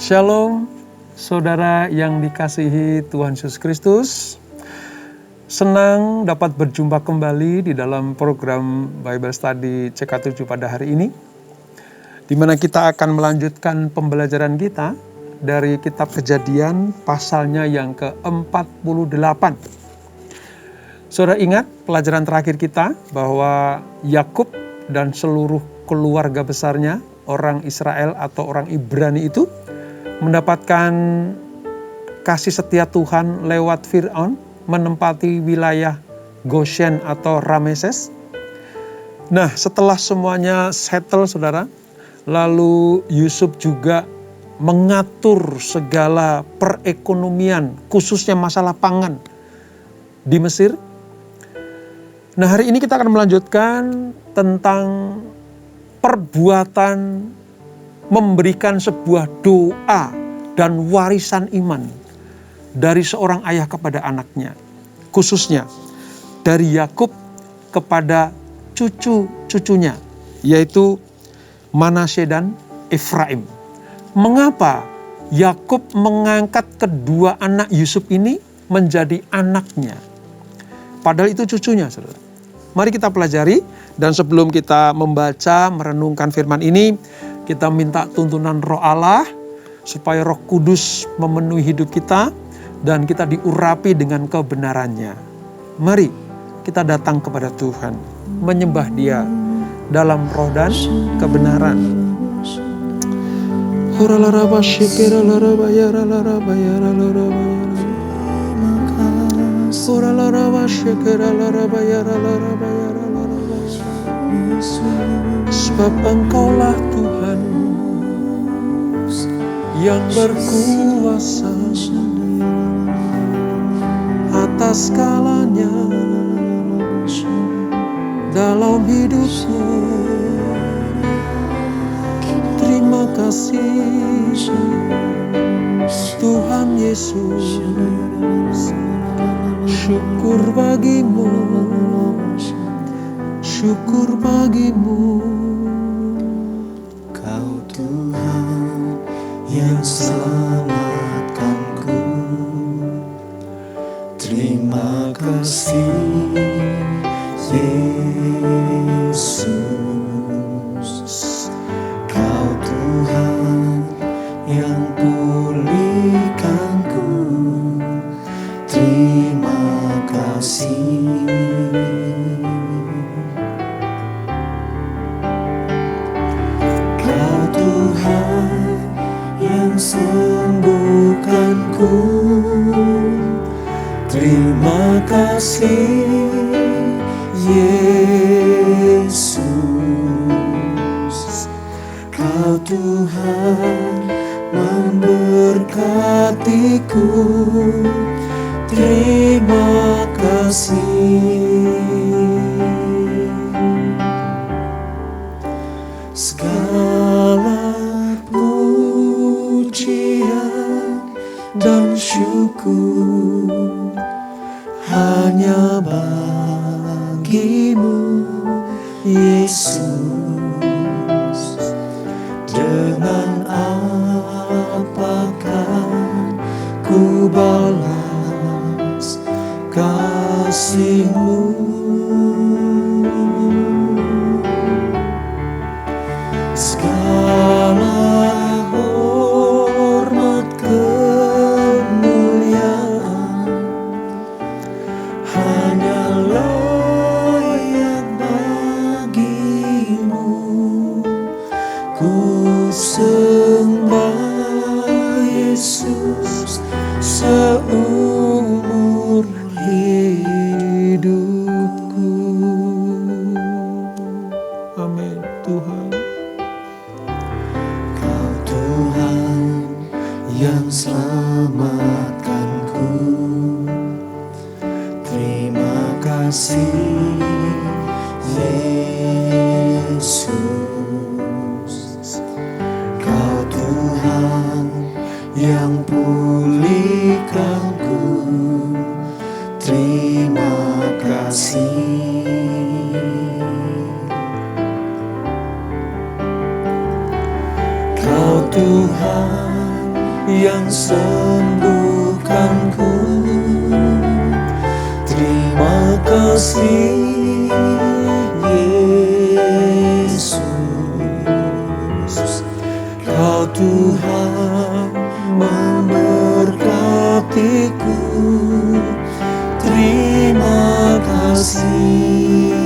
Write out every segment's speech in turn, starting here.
Shalom, saudara yang dikasihi Tuhan Yesus Kristus. Senang dapat berjumpa kembali di dalam program Bible Study CK7 pada hari ini, di mana kita akan melanjutkan pembelajaran kita dari kitab Kejadian pasalnya yang ke-48. Saudara ingat pelajaran terakhir kita bahwa Yakub dan seluruh keluarga besarnya, orang Israel atau orang Ibrani itu, mendapatkan kasih setia Tuhan lewat Fir'aun menempati wilayah Goshen atau Rameses. Nah, setelah semuanya settle, saudara, lalu Yusuf juga mengatur segala perekonomian, khususnya masalah pangan di Mesir. Nah, hari ini kita akan melanjutkan tentang perbuatan memberikan sebuah doa dan warisan iman dari seorang ayah kepada anaknya. Khususnya dari Yakub kepada cucu-cucunya, yaitu Manasye dan Efraim. Mengapa Yakub mengangkat kedua anak Yusuf ini menjadi anaknya? Padahal itu cucunya, saudara. Mari kita pelajari, dan sebelum kita membaca, merenungkan firman ini, kita minta tuntunan Roh Allah supaya Roh Kudus memenuhi hidup kita dan kita diurapi dengan kebenarannya. Mari kita datang kepada Tuhan, menyembah Dia dalam roh dan kebenaran. Sebab Engkaulah Tuhan yang berkuasa atas segalanya dalam hidupku. Terima kasih Tuhan Yesus, syukur bagimu, syukur bagimu. Kau Tuhan yang selamatkanku. Terima kasih Yesus. Kau Tuhan yang pulihkanku. Terima kasih. Kau Tuhan yang sembuhkanku. Terima kasih Yesus. Kau Tuhan memberkatiku. Terima kasih. Segala pujian dan syukur hanya bagimu, Yesus. Dengan apakah ku balas kasih-Mu? Segala hormat kemuliaan hanya layak bagimu. Ku sembah Yesus seumur hidupku. Amin, Tuhan. Kau Tuhan yang selamatkanku. Terima kasih Yesus. Kau Tuhan yang pulihkanku. Terima kasih. Kau Tuhan yang sembuhkanku. Terima kasih Yesus, Kau Tuhan memberkatiku. Terima kasih.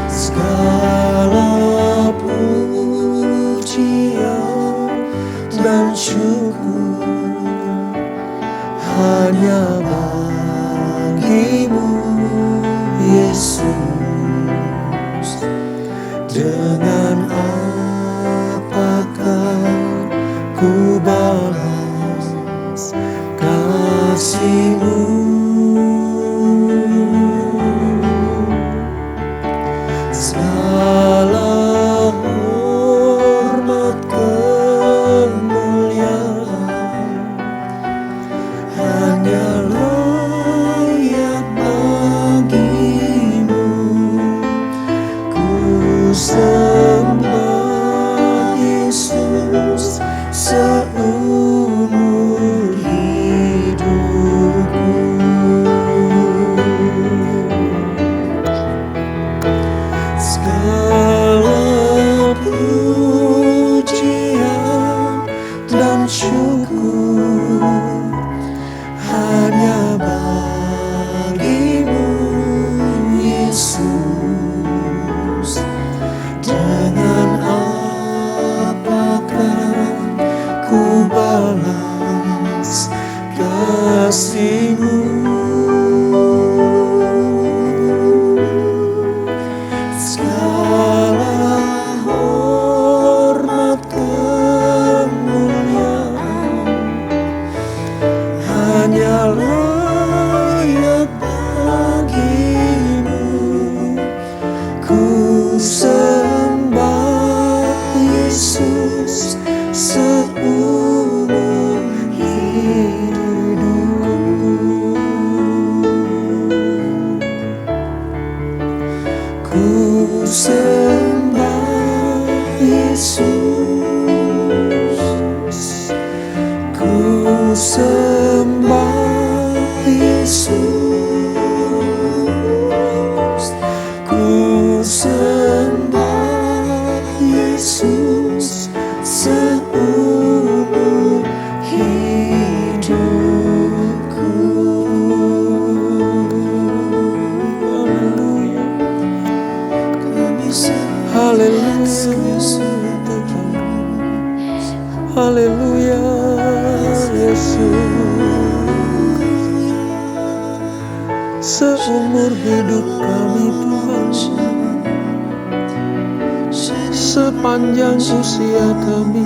Segala pujian dan syukur hanya bagimu Yesus. Dengan apakah ku balas kasih-Mu? Segala hormat kemuliaan hanya layak bagimu. Ku sembah Yesus seumur hidupku. Segala pujian dan syukur hanya bagimu Yesus. Dengan apakah ku balas kasih-Mu? Segala hormat kemuliaan hanya layak bagimu. Ku sembah Yesus seumur hidupku. Ku sembah Yesus, ku sembah Yesus, ku sembah Yesus seumur hidupku. Haleluya, haleluya, Yesus. Seumur hidup kami Tuhan, sepanjang usia kami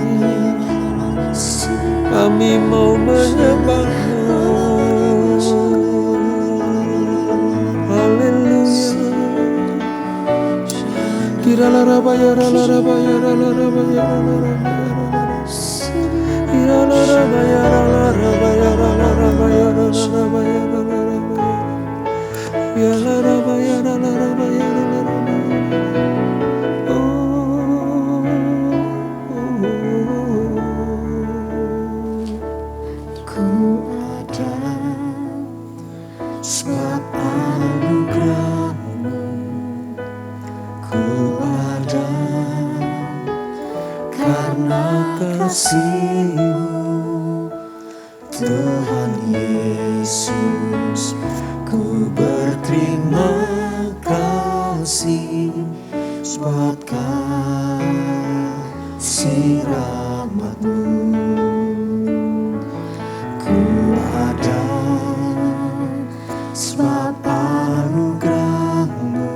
mau menyembah-Mu. Haleluya. Kiralarabaya ralarabaya ralarabaya ralarabaya kiralarabaya ralarabaya ralarabaya ralarabaya ralarabaya yalarabaya ralarabaya ralarabaya. Ku ada sebab anugerah-Mu. Ku ada karena kasih-Mu, Tuhan Yesus. Ku berterima kasih sebab kasih rahmat-Mu. Ku ada sebab anugerah-Mu.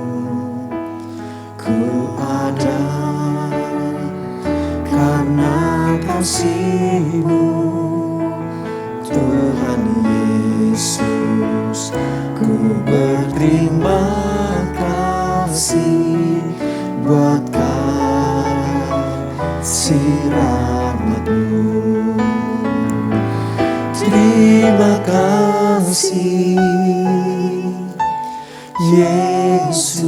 Ku ada karena kasih-Mu, Tuhan Yesus. Ku berterima kasih buat kasih rahmat-Mu. Terima kasih Yesus,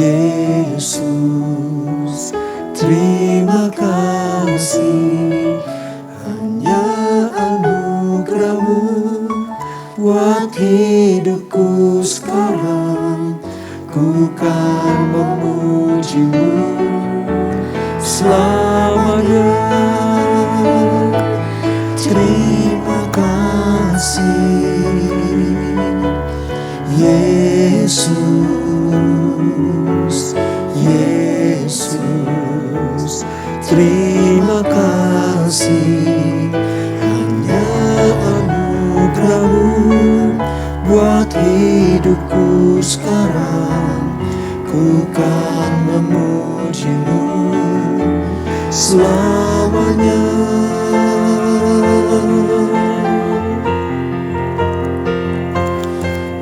Yesus, terima kasih. Hanya anugerah-Mu buat hidupku sekarang. Ku kan memuji-Mu selamanya. Terima kasih Yesus, Yesus, terima kasih. Hanya anugerah-Mu buat hidupku sekarang. Ku kan memuji-Mu selamanya.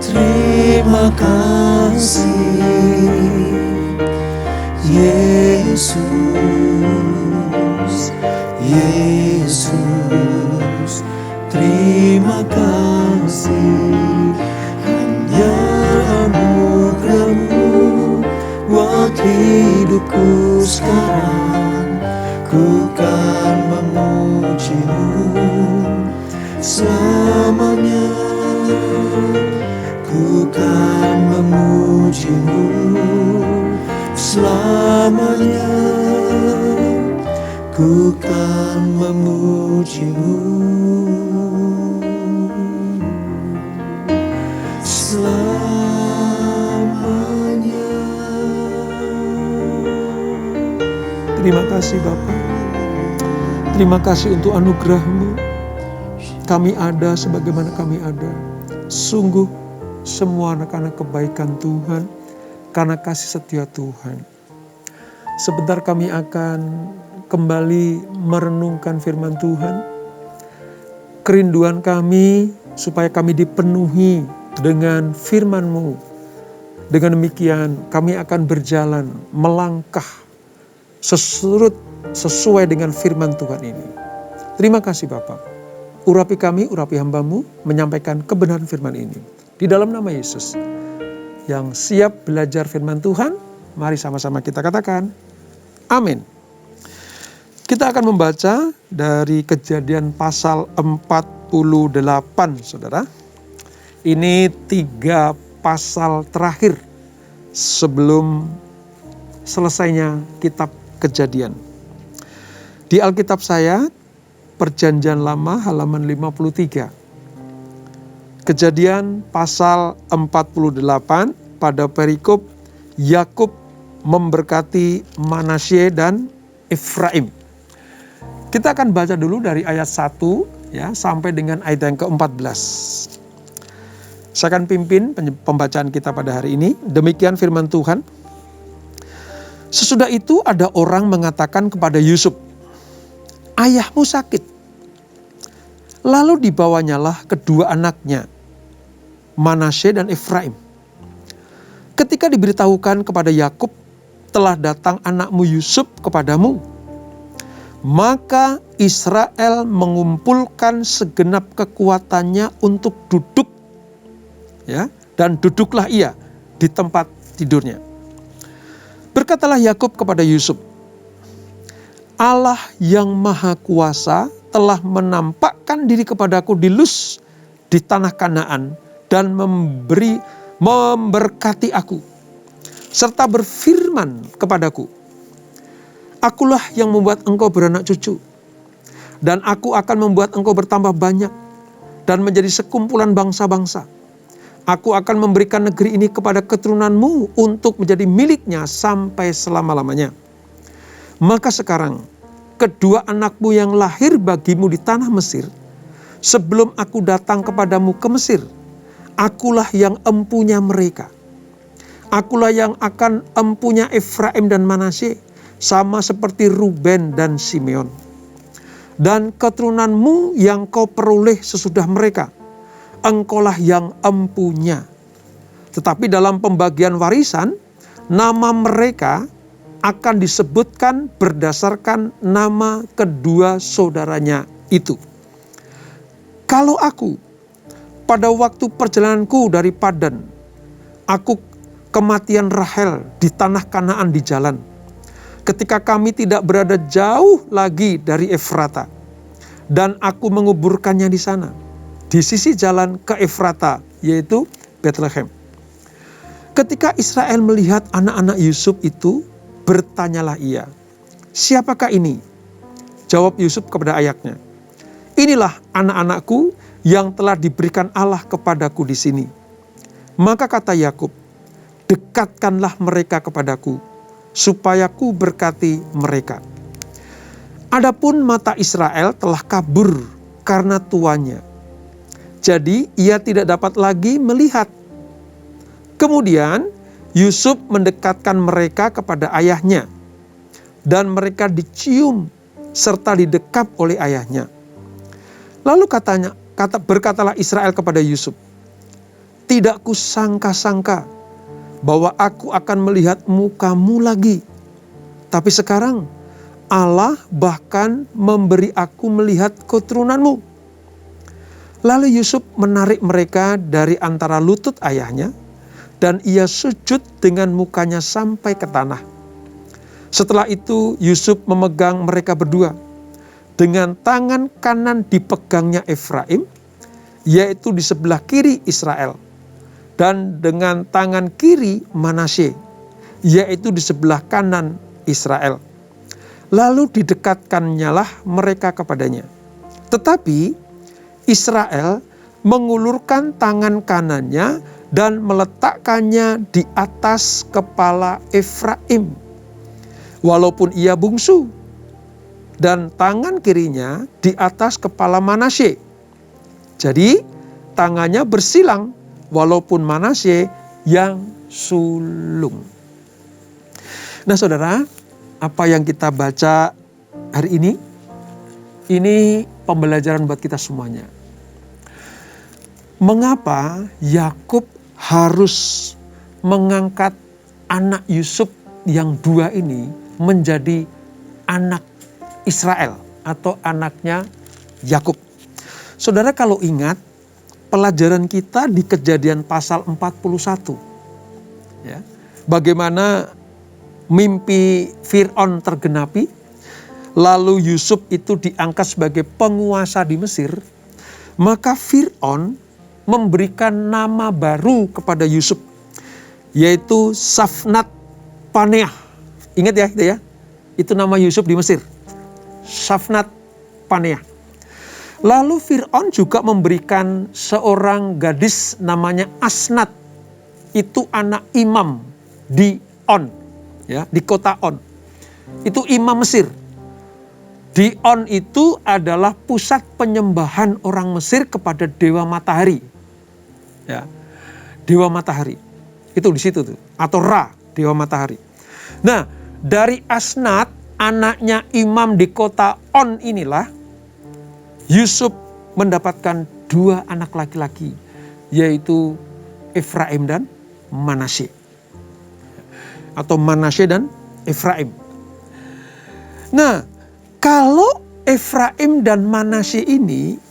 Terima kasih Yesus, Yesus, terima kasih. Hanya anugerah-Mu buat hidupku sekarang. Ku kan memuji-Mu selamanya. Ku kan memuji-Mu selamanya. Ku kan memuji-Mu selamanya. Terima kasih Bapa. Terima kasih untuk anugerah-Mu. Kami ada sebagaimana kami ada. Sungguh semua anak-anak kebaikan Tuhan, karena kasih setia Tuhan. Sebentar kami akan kembali merenungkan firman Tuhan. Kerinduan kami supaya kami dipenuhi dengan firman-Mu. Dengan demikian kami akan berjalan, melangkah sesuai dengan firman Tuhan ini. Terima kasih Bapa. Urapi kami, urapi hamba-Mu, menyampaikan kebenaran firman ini. Di dalam nama Yesus, yang siap belajar firman Tuhan, mari sama-sama kita katakan, amin. Kita akan membaca dari Kejadian pasal 48, saudara. Ini 3 pasal terakhir sebelum selesainya kitab Kejadian. Di Alkitab saya, Perjanjian Lama halaman 53. Kejadian pasal 48 pada perikop Yakub memberkati Manasye dan Efraim. Kita akan baca dulu dari ayat 1 ya sampai dengan ayat yang ke-14. Saya akan pimpin pembacaan kita pada hari ini. Demikian firman Tuhan. Sesudah itu ada orang mengatakan kepada Yusuf, "Ayahmu sakit." Lalu dibawanyalah kedua anaknya, Manasye dan Efraim. Ketika diberitahukan kepada Yakub, "Telah datang anakmu Yusuf kepadamu," maka Israel mengumpulkan segenap kekuatannya untuk duduk, ya, dan duduklah ia di tempat tidurnya. Berkatalah Yakub kepada Yusuf, "Allah yang Maha Kuasa telah menampakkan diri kepadaku di Luz di tanah Kanaan dan memberkati aku, serta berfirman kepadaku, 'Akulah yang membuat engkau beranak cucu, dan aku akan membuat engkau bertambah banyak dan menjadi sekumpulan bangsa-bangsa. Aku akan memberikan negeri ini kepada keturunanmu untuk menjadi miliknya sampai selama-lamanya.' Maka sekarang kedua anakmu yang lahir bagimu di tanah Mesir, sebelum aku datang kepadamu ke Mesir, akulah yang empunya mereka. Akulah yang akan empunya Efraim dan Manasye, sama seperti Ruben dan Simeon. Dan keturunanmu yang kau peroleh sesudah mereka, engkaulah yang empunya. Tetapi dalam pembagian warisan, nama mereka akan disebutkan berdasarkan nama kedua saudaranya itu. Kalau aku pada waktu perjalananku dari Padan, aku kematian Rahel di tanah Kanaan di jalan, ketika kami tidak berada jauh lagi dari Efrata, dan aku menguburkannya di sana, di sisi jalan ke Efrata, yaitu Bethlehem. Ketika Israel melihat anak-anak Yusuf itu, bertanyalah ia, siapakah ini? Jawab Yusuf kepada ayahnya, inilah anak-anakku yang telah diberikan Allah kepadaku di sini. Maka kata Yakub, dekatkanlah mereka kepadaku, supaya ku berkati mereka. Adapun mata Israel telah kabur karena tuannya, jadi ia tidak dapat lagi melihat. Kemudian Yusuf mendekatkan mereka kepada ayahnya, dan mereka dicium serta didekap oleh ayahnya. Lalu berkatalah Israel kepada Yusuf, tidak kusangka-sangka bahwa aku akan melihat mukamu lagi. Tapi sekarang Allah bahkan memberi aku melihat keturunanmu. Lalu Yusuf menarik mereka dari antara lutut ayahnya, dan ia sujud dengan mukanya sampai ke tanah. Setelah itu Yusuf memegang mereka berdua. Dengan tangan kanan dipegangnya Efraim, yaitu di sebelah kiri Israel. Dan dengan tangan kiri Manasye, yaitu di sebelah kanan Israel. Lalu didekatkannyalah mereka kepadanya. Tetapi Israel mengulurkan tangan kanannya dan meletakkannya di atas kepala Efraim, walaupun ia bungsu, dan tangan kirinya di atas kepala Manasye. Jadi tangannya bersilang, walaupun Manasye yang sulung. Nah saudara, apa yang kita baca hari ini pembelajaran buat kita semuanya. Mengapa Yakub harus mengangkat anak Yusuf yang dua ini menjadi anak Israel atau anaknya Yakub? Saudara kalau ingat pelajaran kita di Kejadian pasal 41. Ya, bagaimana mimpi Fir'aun tergenapi, lalu Yusuf itu diangkat sebagai penguasa di Mesir, maka Fir'aun memberikan nama baru kepada Yusuf, yaitu Safnat Paneah. Ingat ya itu ya, itu nama Yusuf di Mesir, Safnat Paneah. Lalu Fir'aun juga memberikan seorang gadis namanya Asnat, itu anak imam di On, ya, di kota On. Itu imam Mesir. Di On itu adalah pusat penyembahan orang Mesir kepada dewa matahari. Ya, dewa matahari. Itu di situ tuh, atau Ra, dewa matahari. Nah, dari Asnat, anaknya imam di kota On inilah Yusuf mendapatkan dua anak laki-laki, yaitu Efraim dan Manasye. Atau Manasye dan Efraim. Nah, kalau Efraim dan Manasye ini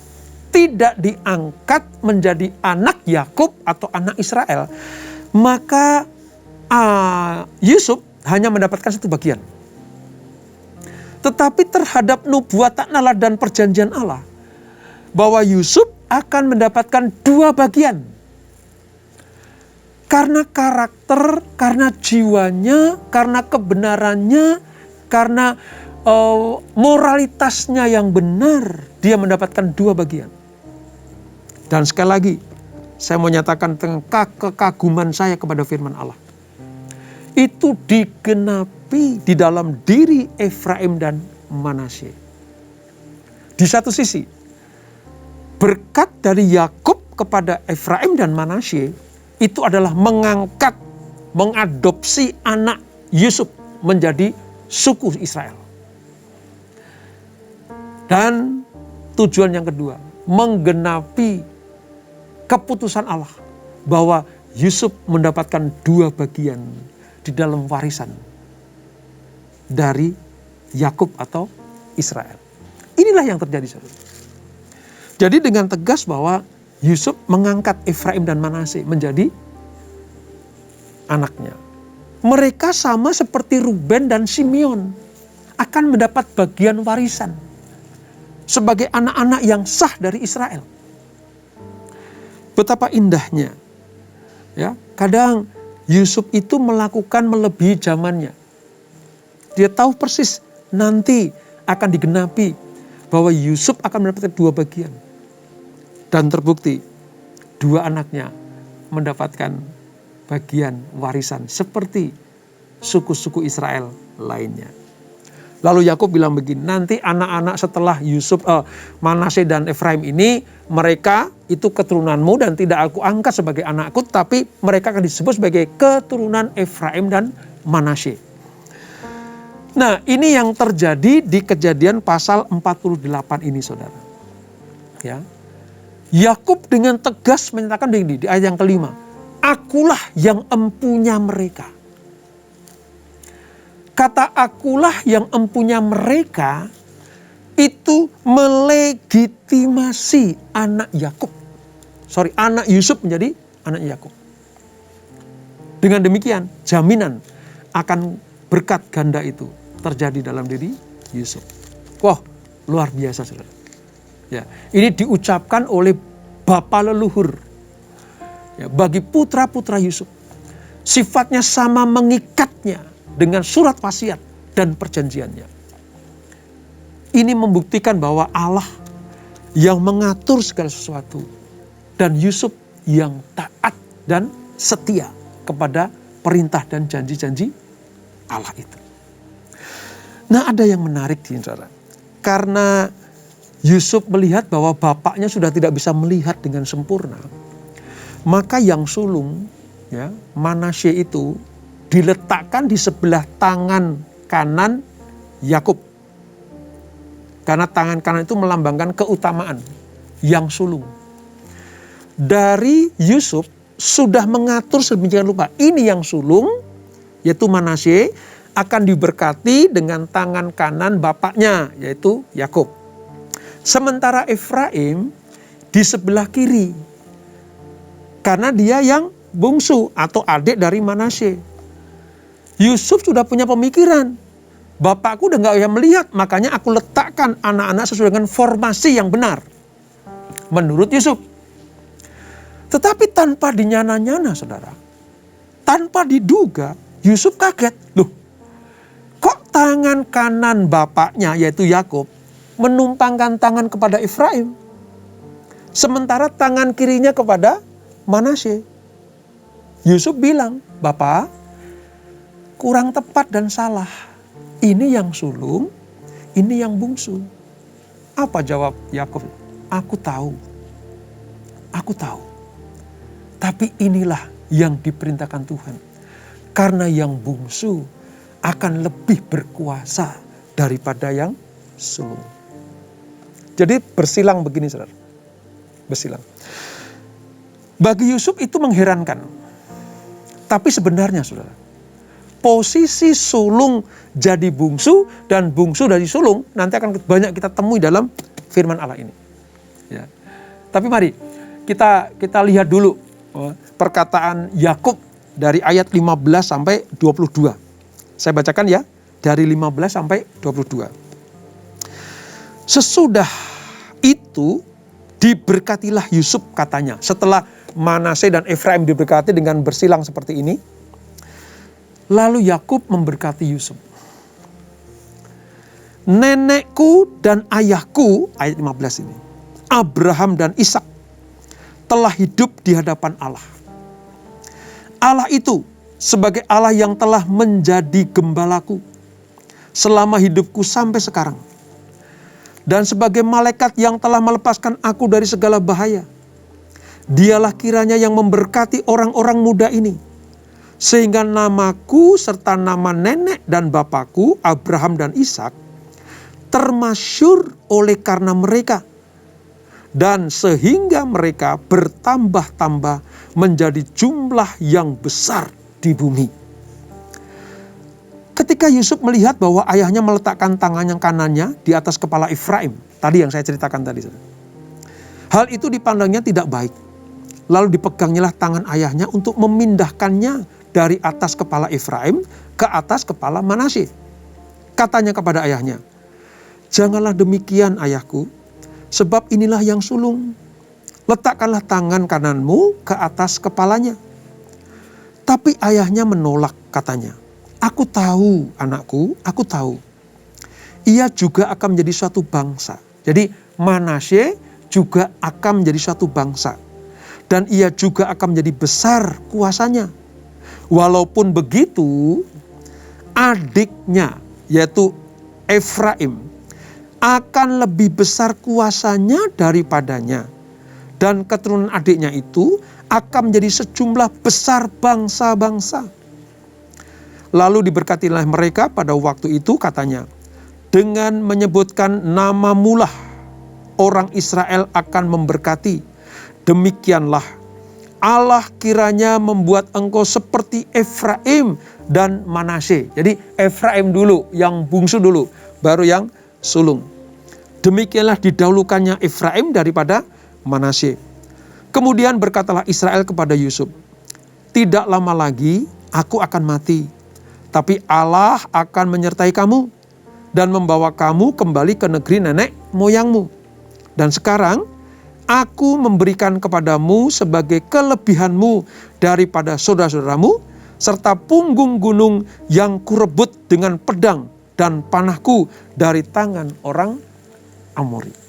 tidak diangkat menjadi anak Yakub atau anak Israel, maka Yusuf hanya mendapatkan satu bagian. Tetapi terhadap nubuatan Allah dan perjanjian Allah, bahwa Yusuf akan mendapatkan dua bagian. Karena karakter, karena jiwanya, karena kebenarannya, karena moralitasnya yang benar, dia mendapatkan dua bagian. Dan sekali lagi, saya mau nyatakan tentang kekaguman saya kepada firman Allah. Itu digenapi di dalam diri Efraim dan Manasye. Di satu sisi, berkat dari Yakub kepada Efraim dan Manasye itu adalah mengangkat, mengadopsi anak Yusuf menjadi suku Israel. Dan tujuan yang kedua, menggenapi keputusan Allah bahwa Yusuf mendapatkan dua bagian di dalam warisan dari Yakub atau Israel. Inilah yang terjadi, saudara. Jadi dengan tegas bahwa Yusuf mengangkat Efraim dan Manasye menjadi anaknya. Mereka sama seperti Ruben dan Simeon akan mendapat bagian warisan sebagai anak-anak yang sah dari Israel. Betapa indahnya. Ya, kadang Yusuf itu melakukan melebihi zamannya. Dia tahu persis nanti akan digenapi bahwa Yusuf akan mendapatkan 2 bagian. Dan terbukti 2 anaknya mendapatkan bagian warisan seperti suku-suku Israel lainnya. Lalu Yakub bilang begini, nanti anak-anak setelah Yusuf, Manasye dan Efraim ini, mereka itu keturunanmu dan tidak aku angkat sebagai anakku, tapi mereka akan disebut sebagai keturunan Efraim dan Manasye. Nah, ini yang terjadi di Kejadian pasal 48 ini, saudara. Ya, Yakub dengan tegas menyatakan begini di ayat yang kelima, akulah yang empunya mereka. Kata akulah yang empunya mereka itu melegitimasi anak Yusuf menjadi anak Yakub. Dengan demikian jaminan akan berkat ganda itu terjadi dalam diri Yusuf. Wah, luar biasa, saudara. Ya, ini diucapkan oleh bapa leluhur. Ya, bagi putra-putra Yusuf, sifatnya sama mengikatnya dengan surat wasiat dan perjanjiannya. Ini membuktikan bahwa Allah yang mengatur segala sesuatu dan Yusuf yang taat dan setia kepada perintah dan janji-janji Allah itu. Nah, ada yang menarik, saudara. Karena Yusuf melihat bahwa bapaknya sudah tidak bisa melihat dengan sempurna, maka yang sulung, ya, Manasye itu diletakkan di sebelah tangan kanan Yakub. Karena tangan kanan itu melambangkan keutamaan yang sulung. Dari Yusuf sudah mengatur sedemikian rupa. Ini yang sulung, yaitu Manasye, akan diberkati dengan tangan kanan bapaknya, yaitu Yakub. Sementara Efraim di sebelah kiri. Karena dia yang bungsu atau adik dari Manasye. Yusuf sudah punya pemikiran. Bapakku udah gak bisa melihat, makanya aku letakkan anak-anak sesuai dengan formasi yang benar. Menurut Yusuf. Tetapi tanpa dinyana-nyana, saudara. Tanpa diduga, Yusuf kaget. Loh, kok tangan kanan bapaknya, yaitu Yakub, menumpangkan tangan kepada Efraim. Sementara tangan kirinya kepada Manasye. Yusuf bilang, Bapak, kurang tepat dan salah. Ini yang sulung, ini yang bungsu. Apa jawab Yakub? Aku tahu. Tapi inilah yang diperintahkan Tuhan. Karena yang bungsu akan lebih berkuasa daripada yang sulung. Jadi bersilang begini, saudara. Bersilang. Bagi Yusuf itu mengherankan. Tapi sebenarnya, saudara, posisi sulung jadi bungsu dan bungsu dari sulung nanti akan banyak kita temui dalam firman Allah ini. Ya. Tapi mari kita lihat dulu perkataan Yakub dari ayat 15 sampai 22. Saya bacakan ya, dari 15 sampai 22. Sesudah itu diberkatilah Yusuf, katanya. Setelah Manasye dan Efraim diberkati dengan bersilang seperti ini, lalu Yakub memberkati Yusuf. Nenekku dan ayahku, ayat 15 ini, Abraham dan Ishak, telah hidup di hadapan Allah. Allah itu sebagai Allah yang telah menjadi gembalaku selama hidupku sampai sekarang. Dan sebagai malaikat yang telah melepaskan aku dari segala bahaya. Dialah kiranya yang memberkati orang-orang muda ini. Sehingga namaku serta nama nenek dan bapakku Abraham dan Ishak termasyur oleh karena mereka. Dan sehingga mereka bertambah-tambah menjadi jumlah yang besar di bumi. Ketika Yusuf melihat bahwa ayahnya meletakkan tangannya kanannya di atas kepala Efraim, tadi yang saya ceritakan tadi, hal itu dipandangnya tidak baik. Lalu dipegangnyalah tangan ayahnya untuk memindahkannya dari atas kepala Efraim ke atas kepala Manasye. Katanya kepada ayahnya, "Janganlah demikian ayahku, sebab inilah yang sulung. Letakkanlah tangan kananmu ke atas kepalanya." Tapi ayahnya menolak, katanya, "Aku tahu anakku, aku tahu. Ia juga akan menjadi suatu bangsa." Jadi Manasye juga akan menjadi suatu bangsa. Dan ia juga akan menjadi besar kuasanya. Walaupun begitu, adiknya yaitu Efraim akan lebih besar kuasanya daripadanya. Dan keturunan adiknya itu akan menjadi sejumlah besar bangsa-bangsa. Lalu diberkatilah mereka pada waktu itu, katanya, dengan menyebutkan namamu lah orang Israel akan memberkati. Demikianlah Allah kiranya membuat engkau seperti Efraim dan Manasye. Jadi Efraim dulu, yang bungsu dulu, baru yang sulung. Demikianlah didahulukannya Efraim daripada Manasye. Kemudian berkatalah Israel kepada Yusuf, "Tidak lama lagi aku akan mati, tapi Allah akan menyertai kamu dan membawa kamu kembali ke negeri nenek moyangmu. Dan sekarang aku memberikan kepadamu sebagai kelebihanmu daripada saudara-saudaramu, serta punggung gunung yang kurebut dengan pedang dan panahku dari tangan orang Amori."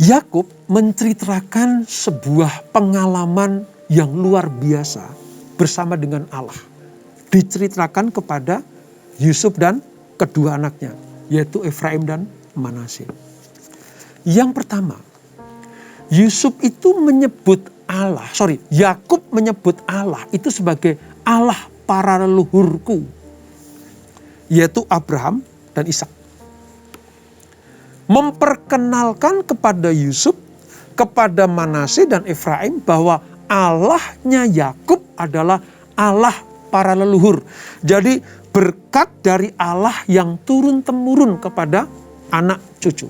Yakub menceritakan sebuah pengalaman yang luar biasa bersama dengan Allah. Diceritakan kepada Yusuf dan kedua anaknya, yaitu Efraim dan Manasye. Yang pertama, Yakub menyebut Allah itu sebagai Allah para leluhurku, yaitu Abraham dan Ishak. Memperkenalkan kepada Yusuf, kepada Manasye dan Efraim bahwa Allahnya Yakub adalah Allah para leluhur. Jadi berkat dari Allah yang turun-temurun kepada anak cucu.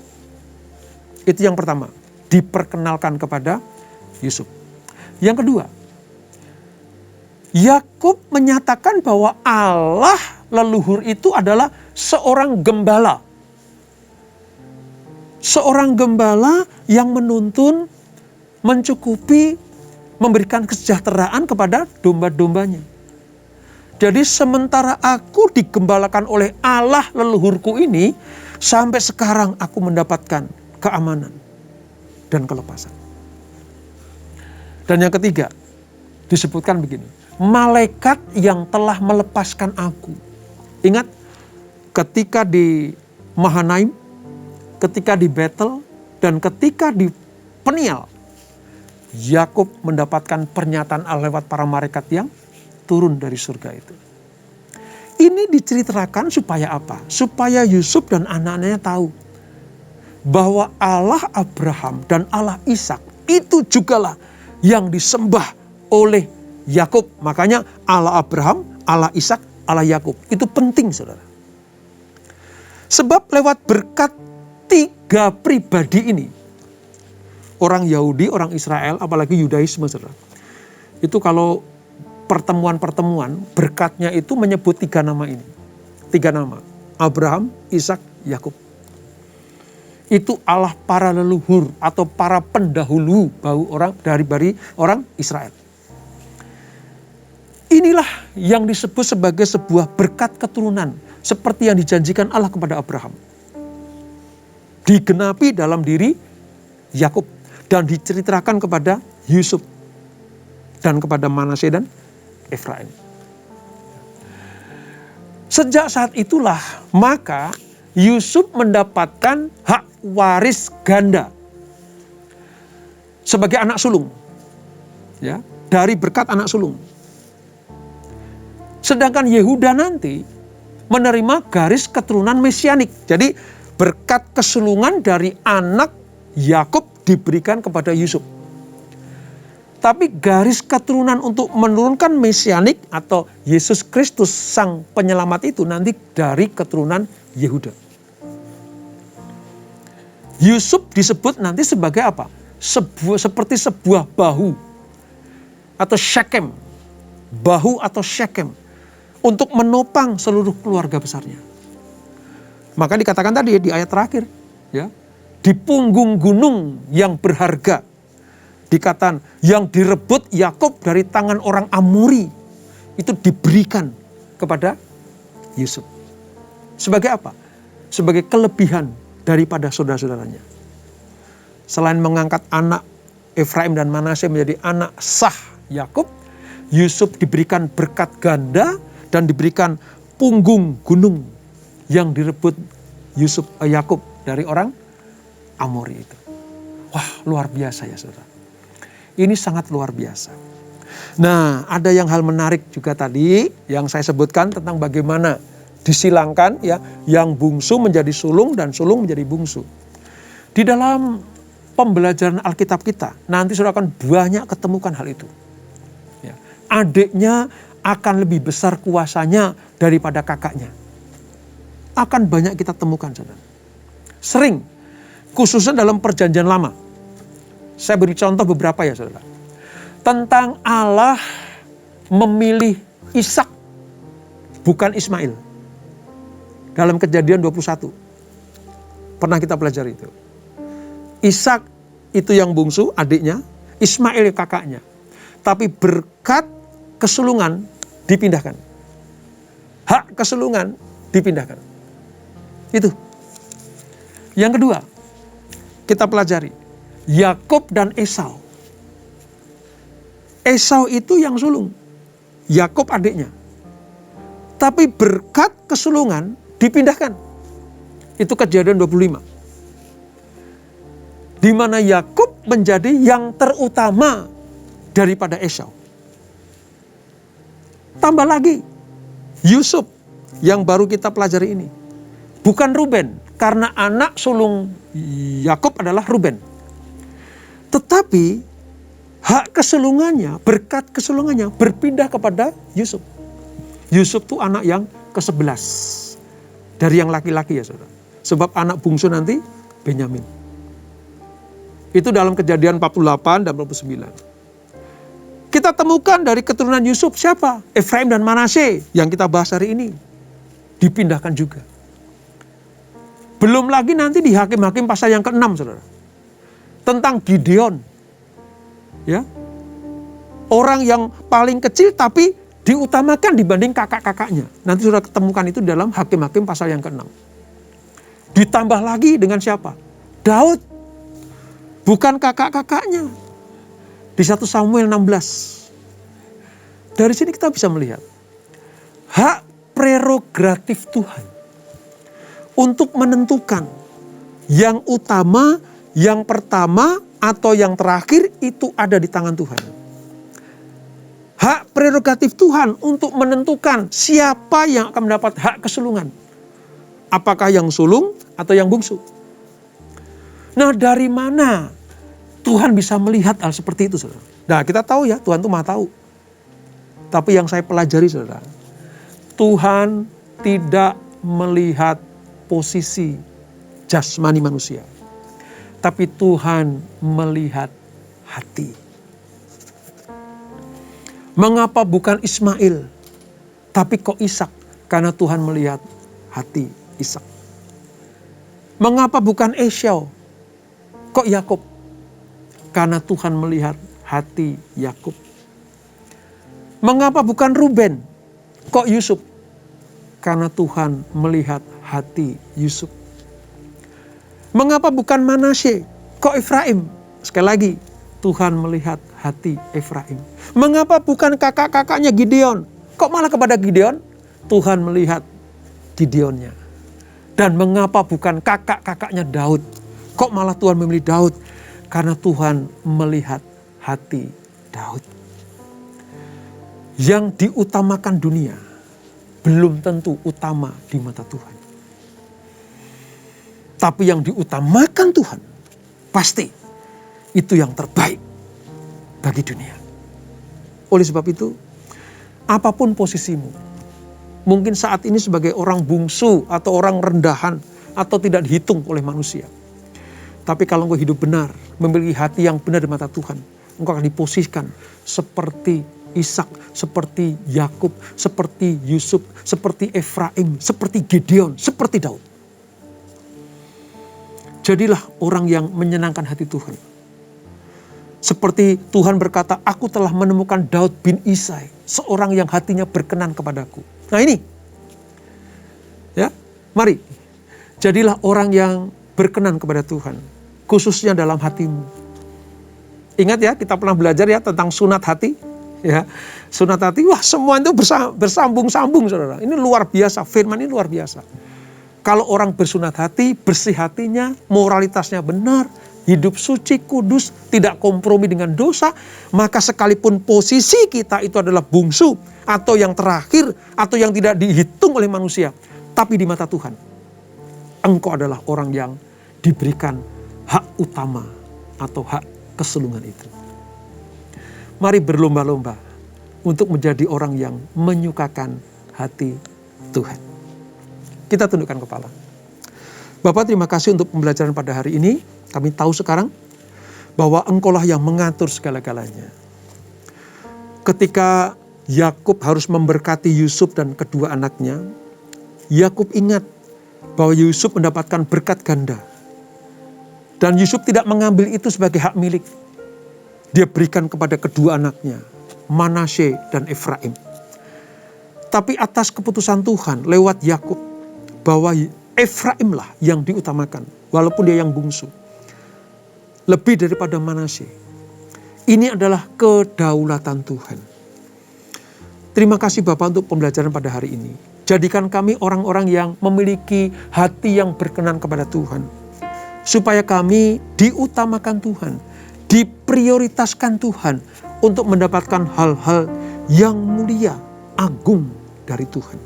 Itu yang pertama, diperkenalkan kepada Yusuf. Yang kedua, Yakub menyatakan bahwa Allah leluhur itu adalah seorang gembala. Seorang gembala yang menuntun, mencukupi, memberikan kesejahteraan kepada domba-dombanya. Jadi sementara aku digembalakan oleh Allah leluhurku ini, sampai sekarang aku mendapatkan keamanan dan kelepasan. Dan yang ketiga, disebutkan begini, malaikat yang telah melepaskan aku. Ingat, ketika di Mahanaim, ketika di Betel, dan ketika di Peniel, Yakub mendapatkan pernyataan Allah lewat para malaikat yang turun dari surga itu. Ini diceritakan supaya apa? Supaya Yusuf dan anak-anaknya tahu bahwa Allah Abraham dan Allah Ishak itu jugalah yang disembah oleh Yakub. Makanya Allah Abraham, Allah Ishak, Allah Yakub. Itu penting, saudara. Sebab lewat berkat tiga pribadi ini, orang Yahudi, orang Israel, apalagi Yudaisme, saudara, itu kalau pertemuan-pertemuan, berkatnya itu menyebut tiga nama ini. Tiga nama, Abraham, Ishak, Yakub. Itu Allah para leluhur atau para pendahulu dari orang Israel. Inilah yang disebut sebagai sebuah berkat keturunan, seperti yang dijanjikan Allah kepada Abraham. Digenapi dalam diri Yakub dan diceritakan kepada Yusuf dan kepada Manasye dan Efraim. Sejak saat itulah maka Yusuf mendapatkan hak waris ganda sebagai anak sulung, ya, dari berkat anak sulung. Sedangkan Yehuda nanti menerima garis keturunan mesianik. Jadi berkat kesulungan dari anak Yakub diberikan kepada Yusuf. Tapi garis keturunan untuk menurunkan mesianik atau Yesus Kristus sang penyelamat itu nanti dari keturunan Yehuda. Yusuf disebut nanti sebagai apa? Seperti sebuah bahu atau Shekem bahu atau Syekhem untuk menopang seluruh keluarga besarnya. Maka dikatakan tadi di ayat terakhir, ya, di punggung gunung yang berharga, dikatakan yang direbut Yakub dari tangan orang Amori, itu diberikan kepada Yusuf. Sebagai apa? Sebagai kelebihan daripada saudara-saudaranya. Selain mengangkat anak Efraim dan Manasye menjadi anak sah Yakub, Yusuf diberikan berkat ganda dan diberikan punggung gunung yang direbut Yakub dari orang Amori itu. Wah, luar biasa ya saudara. Ini sangat luar biasa. Nah, ada hal menarik juga tadi yang saya sebutkan tentang bagaimana disilangkan ya, yang bungsu menjadi sulung dan sulung menjadi bungsu. Di dalam pembelajaran Alkitab kita, nanti saudara akan banyak ketemukan hal itu. Ya, adiknya akan lebih besar kuasanya daripada kakaknya. Akan banyak kita temukan saudara. Sering, khususnya dalam perjanjian lama. Saya beri contoh beberapa ya saudara. Tentang Allah memilih Ishak, bukan Ismail. Dalam Kejadian 21. Pernah kita pelajari itu. Ishak itu yang bungsu, adiknya. Ismail kakaknya. Tapi berkat kesulungan dipindahkan. Hak kesulungan dipindahkan. Itu. Yang kedua, kita pelajari. Yakub dan Esau. Esau itu yang sulung. Yakub adiknya. Tapi berkat kesulungan dipindahkan. Itu Kejadian 25. Di mana Yakub menjadi yang terutama daripada Esau. Tambah lagi, Yusuf yang baru kita pelajari ini. Bukan Ruben, karena anak sulung Yakub adalah Ruben. Tetapi hak kesulungannya, berkat kesulungannya berpindah kepada Yusuf. Yusuf itu anak yang ke-11 dari yang laki-laki ya saudara. Sebab anak bungsu nanti Benyamin. Itu dalam Kejadian 48 dan 49. Kita temukan dari keturunan Yusuf siapa? Efraim dan Manasye yang kita bahas hari ini. Dipindahkan juga. Belum lagi nanti di Hakim-Hakim pasal yang ke-6 saudara. Tentang Gideon. Ya. Orang yang paling kecil tapi diutamakan dibanding kakak-kakaknya. Nanti sudah ketemukan itu dalam Hakim-Hakim pasal yang ke-6. Ditambah lagi dengan siapa? Daud. Bukan kakak-kakaknya. Di 1 Samuel 16. Dari sini kita bisa melihat. Hak prerogatif Tuhan. Untuk menentukan. Yang utama, yang pertama, atau yang terakhir itu ada di tangan Tuhan. Hak prerogatif Tuhan untuk menentukan siapa yang akan mendapat hak kesulungan. Apakah yang sulung atau yang bungsu. Nah, dari mana Tuhan bisa melihat hal seperti itu, saudara? Nah, kita tahu ya, Tuhan itu Maha tahu. Tapi yang saya pelajari, saudara, Tuhan tidak melihat posisi jasmani manusia. Tapi Tuhan melihat hati. Mengapa bukan Ismail, tapi kok Ishak? Karena Tuhan melihat hati Ishak. Mengapa bukan Esau, kok Yakub? Karena Tuhan melihat hati Yakub. Mengapa bukan Ruben, kok Yusuf? Karena Tuhan melihat hati Yusuf. Mengapa bukan Manasye, kok Efraim? Sekali lagi, Tuhan melihat hati Efraim. Mengapa bukan kakak-kakaknya Gideon? Kok malah kepada Gideon? Tuhan melihat Gideonnya. Dan mengapa bukan kakak-kakaknya Daud? Kok malah Tuhan memilih Daud? Karena Tuhan melihat hati Daud. Yang diutamakan dunia belum tentu utama di mata Tuhan. Tapi yang diutamakan Tuhan pasti itu yang terbaik bagi dunia. Oleh sebab itu, apapun posisimu, mungkin saat ini sebagai orang bungsu atau orang rendahan atau tidak dihitung oleh manusia. Tapi kalau engkau hidup benar, memiliki hati yang benar di mata Tuhan, engkau akan diposisikan seperti Ishak, seperti Yakub, seperti Yusuf, seperti Efraim, seperti Gideon, seperti Daud. Jadilah orang yang menyenangkan hati Tuhan. Seperti Tuhan berkata, aku telah menemukan Daud bin Isai, seorang yang hatinya berkenan kepadaku. Nah ini, ya, mari, jadilah orang yang berkenan kepada Tuhan, khususnya dalam hatimu. Ingat ya, kita pernah belajar ya tentang sunat hati. Ya, sunat hati, wah semua itu bersambung-sambung saudara. Ini luar biasa, firman ini luar biasa. Kalau orang bersunat hati, bersih hatinya, moralitasnya benar, hidup suci, kudus, tidak kompromi dengan dosa, maka sekalipun posisi kita itu adalah bungsu, atau yang terakhir, atau yang tidak dihitung oleh manusia, tapi di mata Tuhan, engkau adalah orang yang diberikan hak utama atau hak kesulungan itu. Mari berlomba-lomba untuk menjadi orang yang menyukakan hati Tuhan. Kita tundukkan kepala. Bapak, terima kasih untuk pembelajaran pada hari ini. Kami tahu sekarang bahwa Engkaulah yang mengatur segala-galanya. Ketika Yakub harus memberkati Yusuf dan kedua anaknya, Yakub ingat bahwa Yusuf mendapatkan berkat ganda. Dan Yusuf tidak mengambil itu sebagai hak milik. Dia berikan kepada kedua anaknya, Manasye dan Efraim. Tapi atas keputusan Tuhan lewat Yakub, bahwa Efraimlah yang diutamakan, walaupun dia yang bungsu. Lebih daripada Manasye. Ini adalah kedaulatan Tuhan. Terima kasih Bapak untuk pembelajaran pada hari ini. Jadikan kami orang-orang yang memiliki hati yang berkenan kepada Tuhan. Supaya kami diutamakan Tuhan, diprioritaskan Tuhan untuk mendapatkan hal-hal yang mulia, agung dari Tuhan.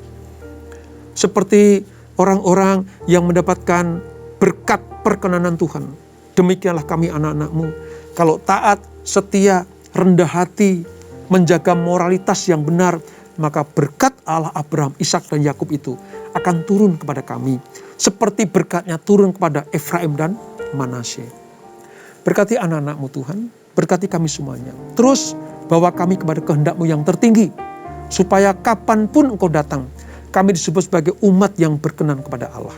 Seperti orang-orang yang mendapatkan berkat perkenanan Tuhan. Demikianlah kami anak-anak-Mu. Kalau taat, setia, rendah hati, menjaga moralitas yang benar, maka berkat Allah Abraham, Ishak dan Yakub itu akan turun kepada kami. Seperti berkatnya turun kepada Efraim dan Manasye. Berkati anak-anak-Mu Tuhan, berkati kami semuanya. Terus bawa kami kepada kehendak-Mu yang tertinggi. Supaya kapanpun Engkau datang, kami disebut sebagai umat yang berkenan kepada Allah.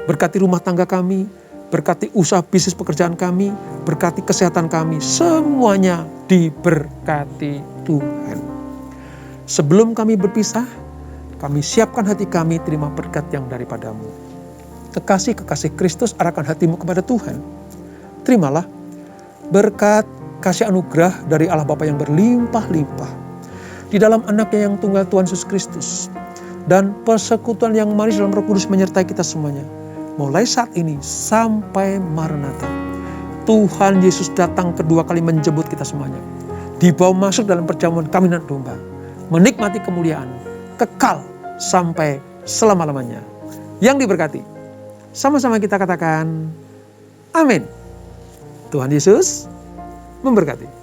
Berkati rumah tangga kami, berkati usaha bisnis pekerjaan kami, berkati kesehatan kami, semuanya diberkati Tuhan. Sebelum kami berpisah, kami siapkan hati kami terima berkat yang daripada-Mu. Kekasih-kekasih Kristus arahkan hatimu kepada Tuhan. Terimalah berkat kasih anugerah dari Allah Bapa yang berlimpah-limpah di dalam anaknya yang tunggal Tuhan Yesus Kristus. Dan persekutuan yang manis dalam Roh Kudus menyertai kita semuanya. Mulai saat ini sampai Maranatha. Tuhan Yesus datang kedua kali menjemput kita semuanya. Dibawa masuk dalam perjamuan kawin domba. Menikmati kemuliaan kekal sampai selama-lamanya. Yang diberkati. Sama-sama kita katakan amin. Tuhan Yesus memberkati.